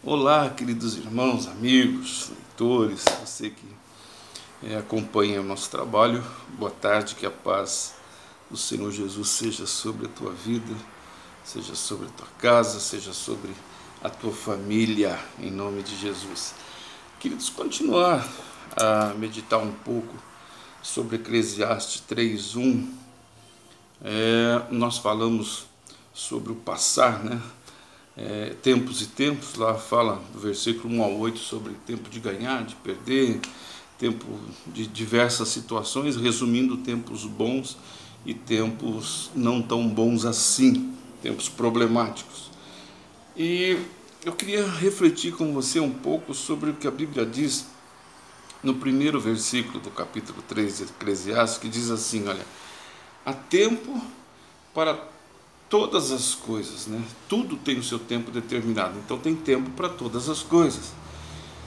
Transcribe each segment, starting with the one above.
Olá, queridos irmãos, amigos, leitores, você que acompanha o nosso trabalho, boa tarde, que a paz do Senhor Jesus seja sobre a tua vida, seja sobre a tua casa, seja sobre a tua família, em nome de Jesus. Queridos, continuar a meditar um pouco sobre Eclesiastes 3:1. Nós falamos sobre o passar, né? Tempos e tempos, lá fala do versículo 1 ao 8 sobre tempo de ganhar, de perder, tempo de diversas situações, resumindo tempos bons e tempos não tão bons assim, tempos problemáticos. E eu queria refletir com você um pouco sobre o que a Bíblia diz no primeiro versículo do capítulo 3 de Eclesiastes, que diz assim, olha, há tempo para todas as coisas, né? Tudo tem o seu tempo determinado, então tem tempo para todas as coisas.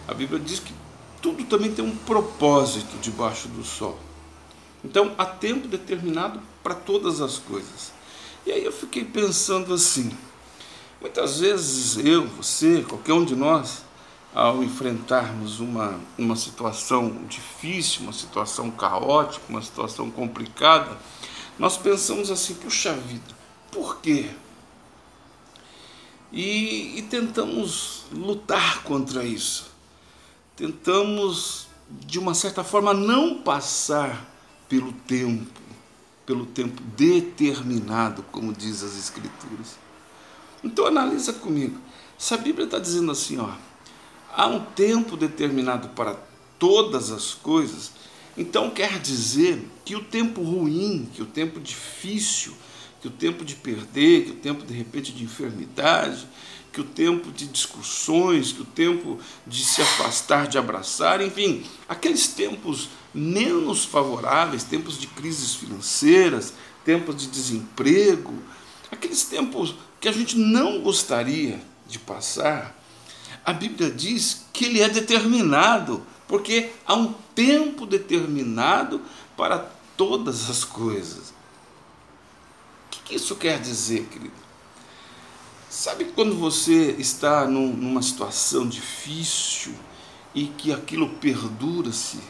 A Bíblia diz que tudo também tem um propósito debaixo do sol. Então há tempo determinado para todas as coisas. E aí eu fiquei pensando assim, muitas vezes eu, você, qualquer um de nós, ao enfrentarmos uma situação difícil, uma situação caótica, uma situação complicada, nós pensamos assim, puxa vida, por quê? E tentamos lutar contra isso. Tentamos, de uma certa forma, não passar pelo tempo determinado, como diz as Escrituras. Então analisa comigo. Se a Bíblia está dizendo assim, ó, há um tempo determinado para todas as coisas, então quer dizer que o tempo ruim, que o tempo difícil, que o tempo de perder, que o tempo de repente de enfermidade, que o tempo de discussões, que o tempo de se afastar, de abraçar, enfim, aqueles tempos menos favoráveis, tempos de crises financeiras, tempos de desemprego, aqueles tempos que a gente não gostaria de passar, a Bíblia diz que ele é determinado, porque há um tempo determinado para todas as coisas. O que isso quer dizer, querido? Sabe quando você está numa situação difícil e que aquilo perdura-se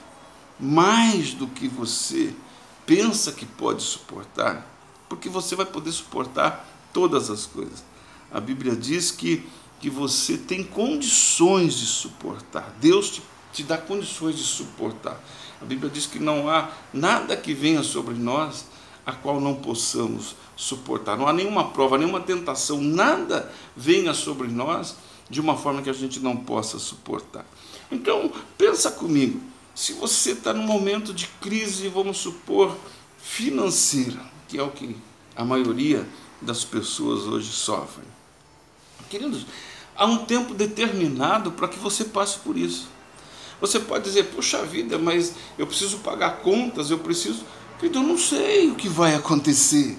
mais do que você pensa que pode suportar? Porque você vai poder suportar todas as coisas. A Bíblia diz que você tem condições de suportar. Deus te dá condições de suportar. A Bíblia diz que não há nada que venha sobre nós a qual não possamos suportar. Não há nenhuma prova, nenhuma tentação, nada venha sobre nós de uma forma que a gente não possa suportar. Então, pensa comigo, se você está num momento de crise, vamos supor, financeira, que é o que a maioria das pessoas hoje sofrem. Queridos, há um tempo determinado para que você passe por isso. Você pode dizer, puxa vida, mas eu preciso pagar contas, eu não sei o que vai acontecer.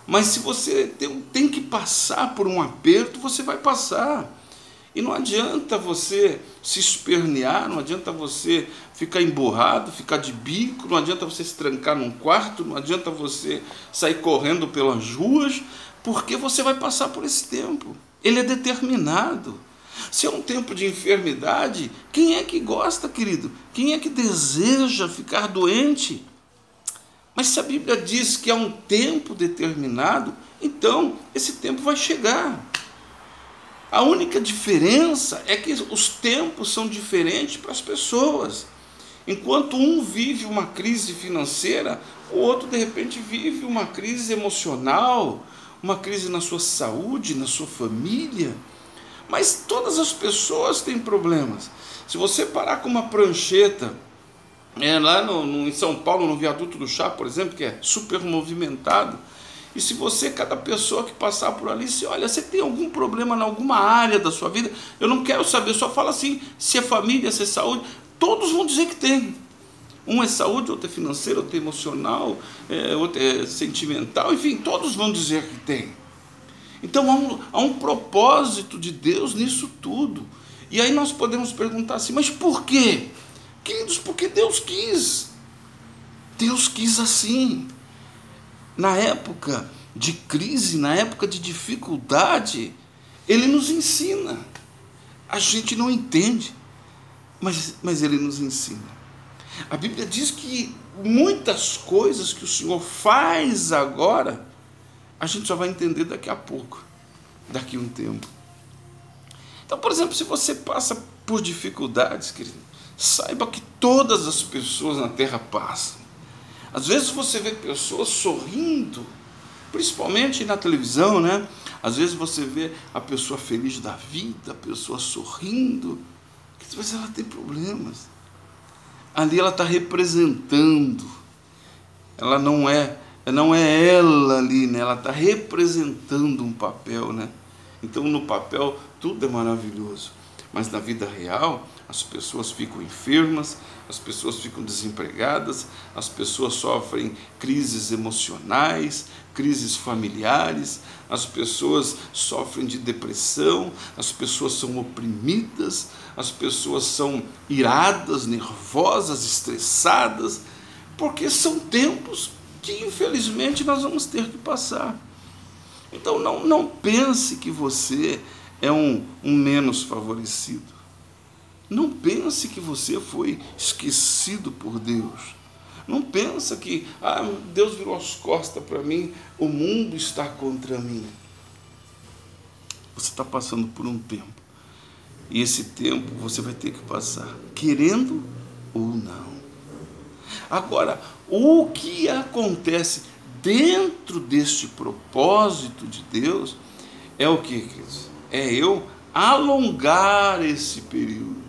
Mas se você tem que passar por um aperto, você vai passar. E não adianta você se espernear, não adianta você ficar emburrado, ficar de bico, não adianta você se trancar num quarto, não adianta você sair correndo pelas ruas, porque você vai passar por esse tempo. Ele é determinado. Se é um tempo de enfermidade, quem é que gosta, querido? Quem é que deseja ficar doente? Mas se a Bíblia diz que há um tempo determinado, então esse tempo vai chegar. A única diferença é que os tempos são diferentes para as pessoas. Enquanto um vive uma crise financeira, o outro de repente vive uma crise emocional, uma crise na sua saúde, na sua família. Mas todas as pessoas têm problemas. Se você parar com uma prancheta, lá em São Paulo, no Viaduto do Chá, por exemplo, que é super movimentado, e se você, cada pessoa que passar por ali, se olha, você tem algum problema em alguma área da sua vida, eu não quero saber, só fala assim, se é família, se é saúde, todos vão dizer que tem. Um é saúde, outro é financeiro, outro é emocional, outro é sentimental, enfim, todos vão dizer que tem. Então há um propósito de Deus nisso tudo. E aí nós podemos perguntar assim, mas por quê? Queridos, porque Deus quis. Deus quis assim. Na época de crise, na época de dificuldade, Ele nos ensina. A gente não entende, mas Ele nos ensina. A Bíblia diz que muitas coisas que o Senhor faz agora, a gente só vai entender daqui a pouco, daqui a um tempo. Então, por exemplo, se você passa por dificuldades, querido, saiba que todas as pessoas na terra passam. Às vezes você vê pessoas sorrindo, principalmente na televisão, né? Às vezes você vê a pessoa feliz da vida, a pessoa sorrindo, que às vezes ela tem problemas. Ali ela está representando, ela não é ela ali, né? Ela está representando um papel, né? Então no papel tudo é maravilhoso, mas na vida real as pessoas ficam enfermas, as pessoas ficam desempregadas, as pessoas sofrem crises emocionais, crises familiares, as pessoas sofrem de depressão, as pessoas são oprimidas, as pessoas são iradas, nervosas, estressadas, porque são tempos que infelizmente nós vamos ter que passar. Então não pense que você é um menos favorecido. Não pense que você foi esquecido por Deus. Não pensa que Deus virou as costas para mim, o mundo está contra mim. Você está passando por um tempo. E esse tempo você vai ter que passar, querendo ou não. Agora, o que acontece dentro deste propósito de Deus é o que, queridos? É eu alongar esse período.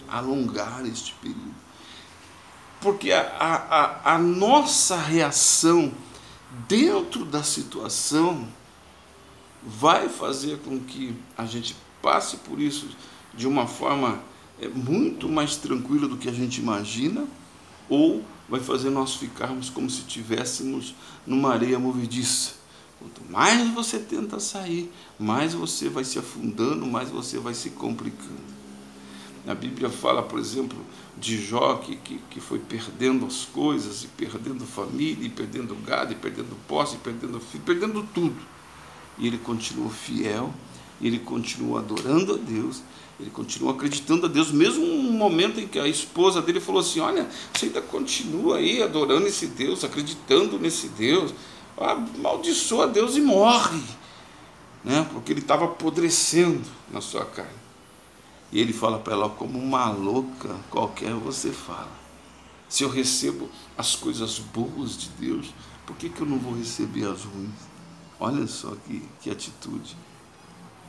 Alongar este período. Porque a nossa reação dentro da situação vai fazer com que a gente passe por isso de uma forma muito mais tranquila do que a gente imagina, ou vai fazer nós ficarmos como se estivéssemos numa areia movediça. Quanto mais você tenta sair, mais você vai se afundando, mais você vai se complicando. A Bíblia fala, por exemplo, de Jó, que foi perdendo as coisas, e perdendo família, e perdendo gado, e perdendo posse, e perdendo filho, perdendo tudo. E ele continuou fiel, ele continua adorando a Deus, ele continua acreditando a Deus, mesmo no momento em que a esposa dele falou assim: olha, você ainda continua aí adorando esse Deus, acreditando nesse Deus, amaldiçoa a Deus e morre, né? Porque ele estava apodrecendo na sua carne. E ele fala para ela: como uma louca qualquer você fala. Se eu recebo as coisas boas de Deus, por que eu não vou receber as ruins? Olha só que atitude.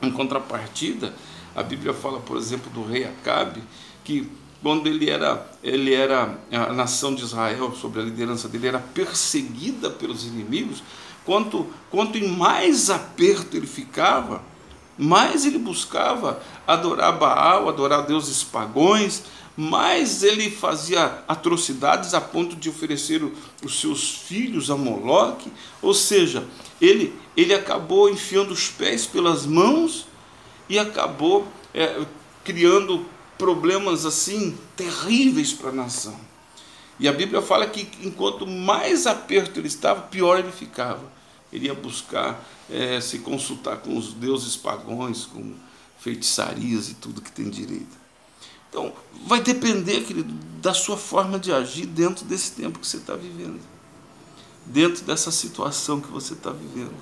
Em contrapartida, a Bíblia fala, por exemplo, do rei Acabe, que quando ele era a nação de Israel, sob a liderança dele, era perseguida pelos inimigos, quanto em mais aperto ele ficava, mais ele buscava adorar Baal, adorar deuses pagões, mais ele fazia atrocidades a ponto de oferecer os seus filhos a Moloque. Ou seja, ele acabou enfiando os pés pelas mãos e acabou criando problemas assim terríveis para a nação. E a Bíblia fala que enquanto mais aperto ele estava, pior ele ficava. Ele ia buscar se consultar com os deuses pagões, com feitiçarias e tudo que tem direito. Então, vai depender, querido, da sua forma de agir dentro desse tempo que você está vivendo, dentro dessa situação que você está vivendo.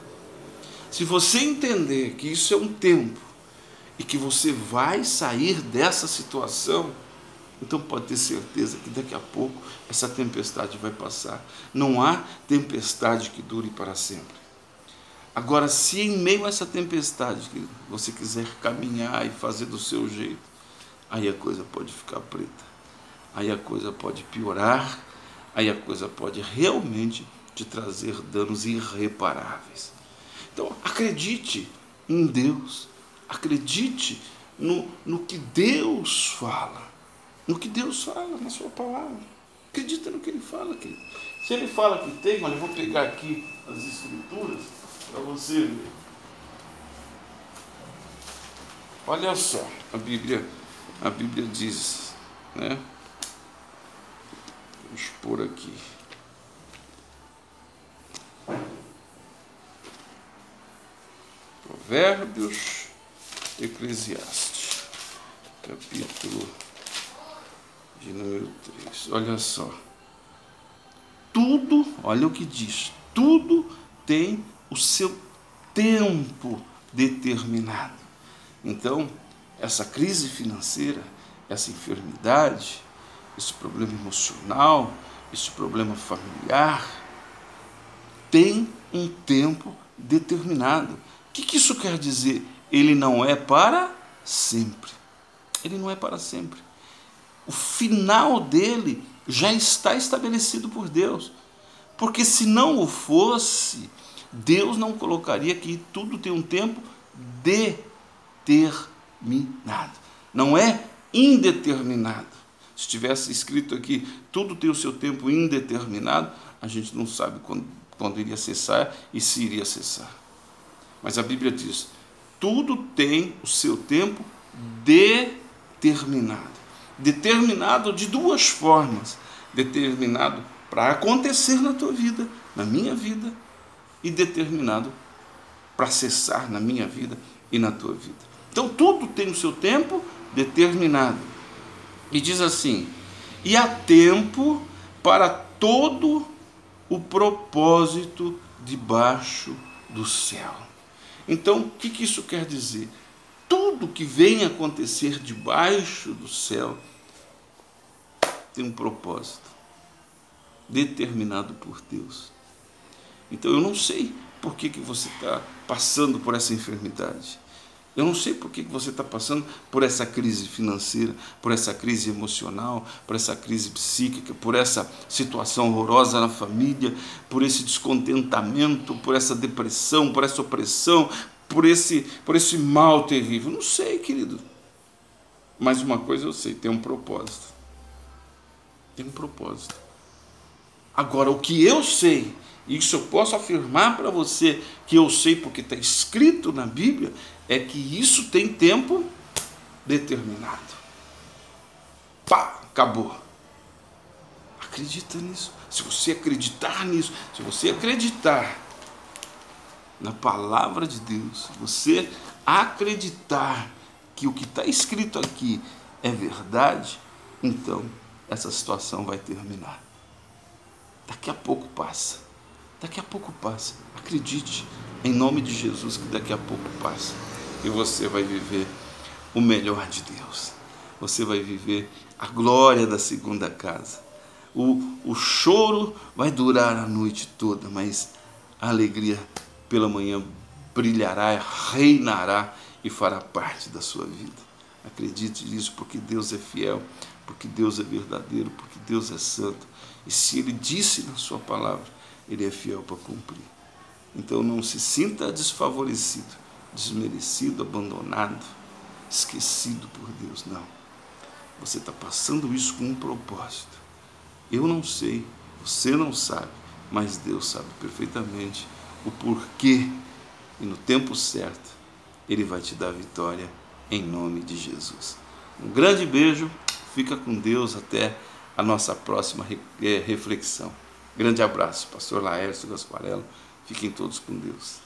Se você entender que isso é um tempo e que você vai sair dessa situação, então pode ter certeza que daqui a pouco essa tempestade vai passar. Não há tempestade que dure para sempre. Agora, se em meio a essa tempestade, querido, você quiser caminhar e fazer do seu jeito, aí a coisa pode ficar preta, aí a coisa pode piorar, aí a coisa pode realmente te trazer danos irreparáveis. Então, acredite em Deus, acredite no que Deus fala, no que Deus fala na sua palavra. Acredita no que Ele fala, querido. Se Ele fala que tem, olha, eu vou pegar aqui as escrituras para você ver. Olha só, a Bíblia diz, né? Vou expor aqui. Provérbios, Eclesiastes. capítulo de número 3. Olha só. Tudo, olha o que diz, tudo tem o seu tempo determinado. Então, essa crise financeira, essa enfermidade, esse problema emocional, esse problema familiar, tem um tempo determinado. O que isso quer dizer? Ele não é para sempre. Ele não é para sempre. O final dele já está estabelecido por Deus. Porque se não o fosse, Deus não colocaria que tudo tem um tempo determinado. Não é indeterminado. Se tivesse escrito aqui, tudo tem o seu tempo indeterminado, a gente não sabe quando iria cessar e se iria cessar. Mas a Bíblia diz, tudo tem o seu tempo determinado. Determinado de duas formas. Determinado para acontecer na tua vida, na minha vida, e determinado para cessar na minha vida e na tua vida. Então tudo tem o seu tempo determinado. E diz assim, e há tempo para todo o propósito debaixo do céu. Então, o que isso quer dizer? Tudo que vem acontecer debaixo do céu tem um propósito determinado por Deus. Então, eu não sei por que você está passando por essa enfermidade. Eu não sei por que você está passando por essa crise financeira, por essa crise emocional, por essa crise psíquica, por essa situação horrorosa na família, por esse descontentamento, por essa depressão, por essa opressão, por esse mal terrível. Não sei, querido. Mas uma coisa eu sei, tem um propósito. Tem um propósito. Agora, o que eu sei, isso eu posso afirmar para você que eu sei porque está escrito na Bíblia, é que isso tem tempo determinado. Pá, acabou. Acredita nisso. Se você acreditar nisso, se você acreditar na palavra de Deus, se você acreditar que o que está escrito aqui é verdade, então essa situação vai terminar. Daqui a pouco passa. Daqui a pouco passa. Acredite, em nome de Jesus, que daqui a pouco passa. E você vai viver o melhor de Deus. Você vai viver a glória da segunda casa. O choro vai durar a noite toda, mas a alegria pela manhã brilhará, reinará e fará parte da sua vida. Acredite nisso, porque Deus é fiel, porque Deus é verdadeiro, porque Deus é santo. E se Ele disse na sua palavra, Ele é fiel para cumprir. Então não se sinta desfavorecido, desmerecido, abandonado, esquecido por Deus, não. Você está passando isso com um propósito. Eu não sei, você não sabe, mas Deus sabe perfeitamente o porquê, e no tempo certo Ele vai te dar vitória em nome de Jesus. Um grande beijo, fica com Deus até a nossa próxima reflexão. Grande abraço, pastor Laércio Gasparello, fiquem todos com Deus.